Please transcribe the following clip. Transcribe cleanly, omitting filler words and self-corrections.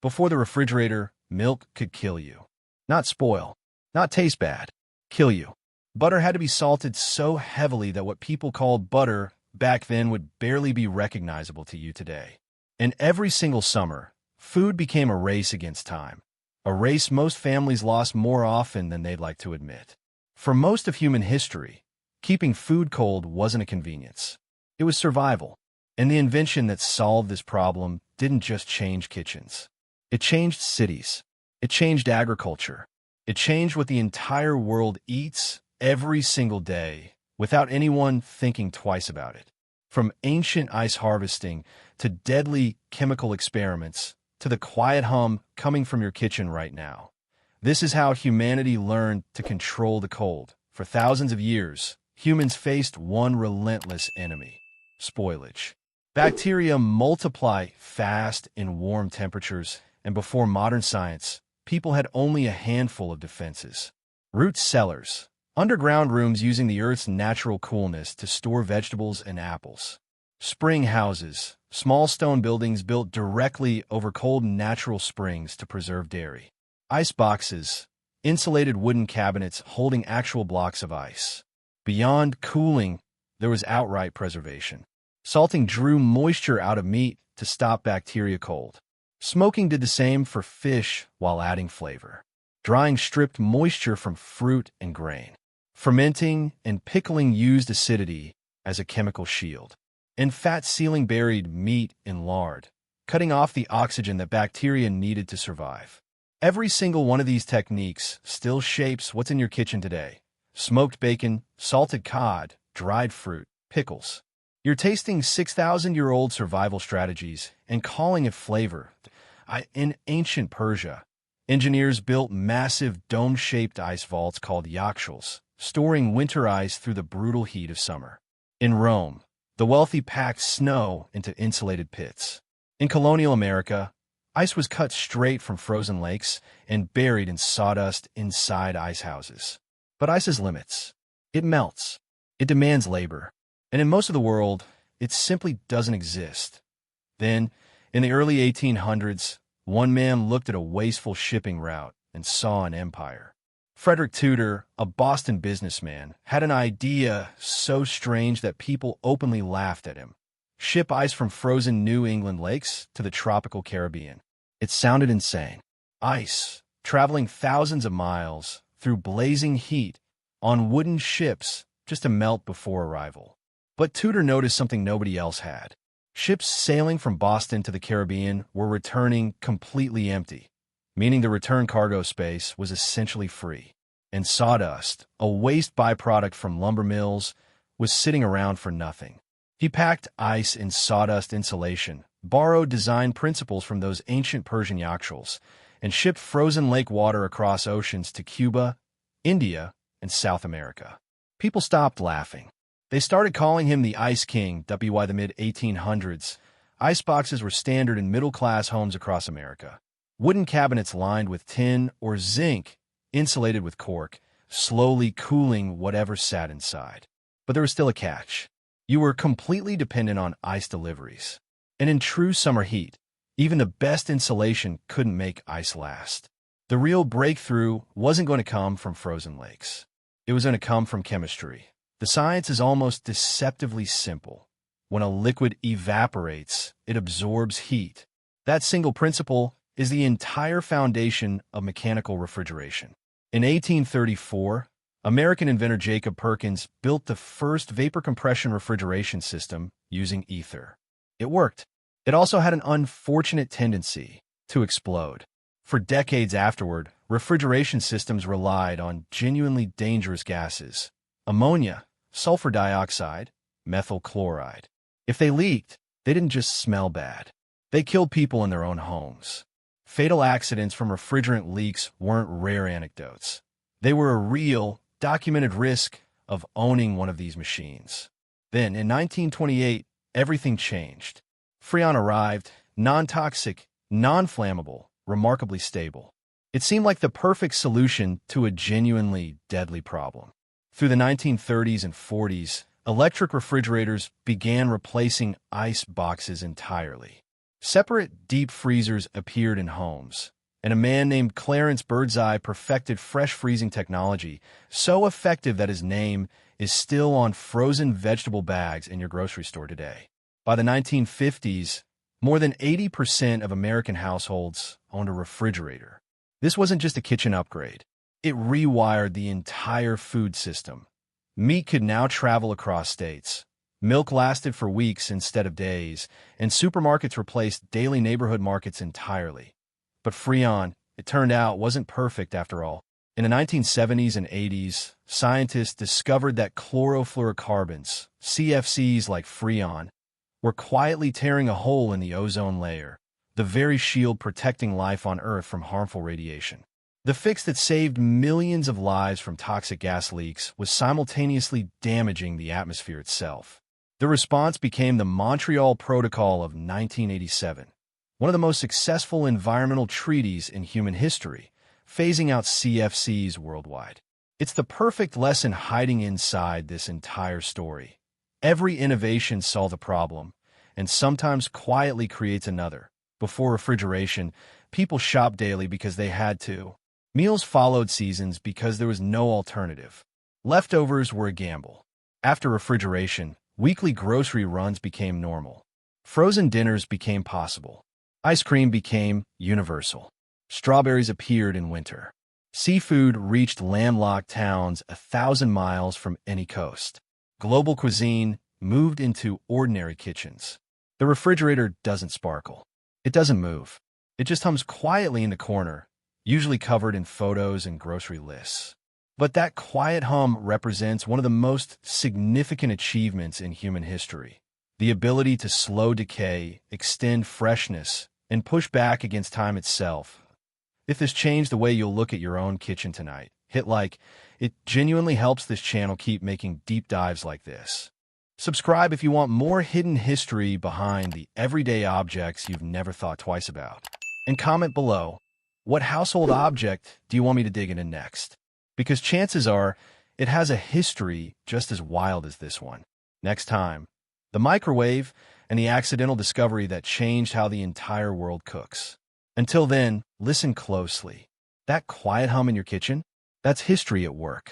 Before the refrigerator, milk could kill you. Not spoil, not taste bad, kill you. Butter had to be salted so heavily that what people called butter back then would barely be recognizable to you today. And every single summer, food became a race against time. A race most families lost more often than they'd like to admit. For most of human history, keeping food cold wasn't a convenience. It was survival. And the invention that solved this problem didn't just change kitchens. It changed cities. It changed agriculture. It changed what the entire world eats every single day without anyone thinking twice about it. From ancient ice harvesting to deadly chemical experiments to the quiet hum coming from your kitchen right now. This is how humanity learned to control the cold. For thousands of years, humans faced one relentless enemy: spoilage. Bacteria multiply fast in warm temperatures, and before modern science, people had only a handful of defenses. Root cellars, underground rooms using the Earth's natural coolness to store vegetables and apples. Spring houses, small stone buildings built directly over cold natural springs to preserve dairy. Ice boxes, insulated wooden cabinets holding actual blocks of ice. Beyond cooling, there was outright preservation. Salting drew moisture out of meat to stop bacteria cold. Smoking did the same for fish while adding flavor. Drying stripped moisture from fruit and grain. Fermenting and pickling used acidity as a chemical shield. And fat sealing buried meat in lard, cutting off the oxygen that bacteria needed to survive. Every single one of these techniques still shapes what's in your kitchen today. Smoked bacon, salted cod, dried fruit, pickles. You're tasting 6,000-year-old survival strategies and calling it flavor. In ancient Persia, engineers built massive dome-shaped ice vaults called yakhchals, storing winter ice through the brutal heat of summer. In Rome, the wealthy packed snow into insulated pits. In colonial America, ice was cut straight from frozen lakes and buried in sawdust inside ice houses. But ice has limits. It melts. It demands labor. And in most of the world, it simply doesn't exist. Then, in the early 1800s, one man looked at a wasteful shipping route and saw an empire. Frederick Tudor, a Boston businessman, had an idea so strange that people openly laughed at him. Ship ice from frozen New England lakes to the tropical Caribbean. It sounded insane. Ice, traveling thousands of miles through blazing heat on wooden ships just to melt before arrival. But Tudor noticed something nobody else had. Ships sailing from Boston to the Caribbean were returning completely empty, meaning the return cargo space was essentially free. And sawdust, a waste byproduct from lumber mills, was sitting around for nothing. He packed ice in sawdust insulation, borrowed design principles from those ancient Persian yakhchals, and shipped frozen lake water across oceans to Cuba, India, and South America. People stopped laughing. They started calling him the Ice King. By the mid-1800s, ice boxes were standard in middle-class homes across America. Wooden cabinets lined with tin or zinc, insulated with cork, slowly cooling whatever sat inside. But there was still a catch. You were completely dependent on ice deliveries. And in true summer heat, even the best insulation couldn't make ice last. The real breakthrough wasn't going to come from frozen lakes. It was going to come from chemistry. The science is almost deceptively simple. When a liquid evaporates, it absorbs heat. That single principle is the entire foundation of mechanical refrigeration. In 1834, American inventor Jacob Perkins built the first vapor compression refrigeration system using ether. It worked. It also had an unfortunate tendency to explode. For decades afterward, refrigeration systems relied on genuinely dangerous gases: ammonia, sulfur dioxide, methyl chloride. If they leaked, they didn't just smell bad. They killed people in their own homes. Fatal accidents from refrigerant leaks weren't rare anecdotes. They were a real, documented risk of owning one of these machines. Then, in 1928, everything changed. Freon arrived, non-toxic, non-flammable, remarkably stable. It seemed like the perfect solution to a genuinely deadly problem. Through the 1930s and 40s, electric refrigerators began replacing ice boxes entirely. Separate deep freezers appeared in homes, and a man named Clarence Birdseye perfected fresh freezing technology so effective that his name is still on frozen vegetable bags in your grocery store today. By the 1950s, more than 80% of American households owned a refrigerator. This wasn't just a kitchen upgrade. It rewired the entire food system. Meat could now travel across states. Milk lasted for weeks instead of days, and supermarkets replaced daily neighborhood markets entirely. But Freon, it turned out, wasn't perfect after all. In the 1970s and 80s, scientists discovered that chlorofluorocarbons, CFCs like Freon, were quietly tearing a hole in the ozone layer, the very shield protecting life on Earth from harmful radiation. The fix that saved millions of lives from toxic gas leaks was simultaneously damaging the atmosphere itself. The response became the Montreal Protocol of 1987, one of the most successful environmental treaties in human history, phasing out CFCs worldwide. It's the perfect lesson hiding inside this entire story. Every innovation solves a problem, and sometimes quietly creates another. Before refrigeration, people shopped daily because they had to. Meals followed seasons because there was no alternative. Leftovers were a gamble. After refrigeration, weekly grocery runs became normal. Frozen dinners became possible. Ice cream became universal. Strawberries appeared in winter. Seafood reached landlocked towns 1,000 miles from any coast. Global cuisine moved into ordinary kitchens. The refrigerator doesn't sparkle. It doesn't move. It just hums quietly in the corner, usually covered in photos and grocery lists. But that quiet hum represents one of the most significant achievements in human history: the ability to slow decay, extend freshness, and push back against time itself. If this changed the way you'll look at your own kitchen tonight, hit like. It genuinely helps this channel keep making deep dives like this. Subscribe if you want more hidden history behind the everyday objects you've never thought twice about. And comment below, what household object do you want me to dig into next? Because chances are, it has a history just as wild as this one. Next time, the microwave and the accidental discovery that changed how the entire world cooks. Until then, listen closely. That quiet hum in your kitchen? That's history at work.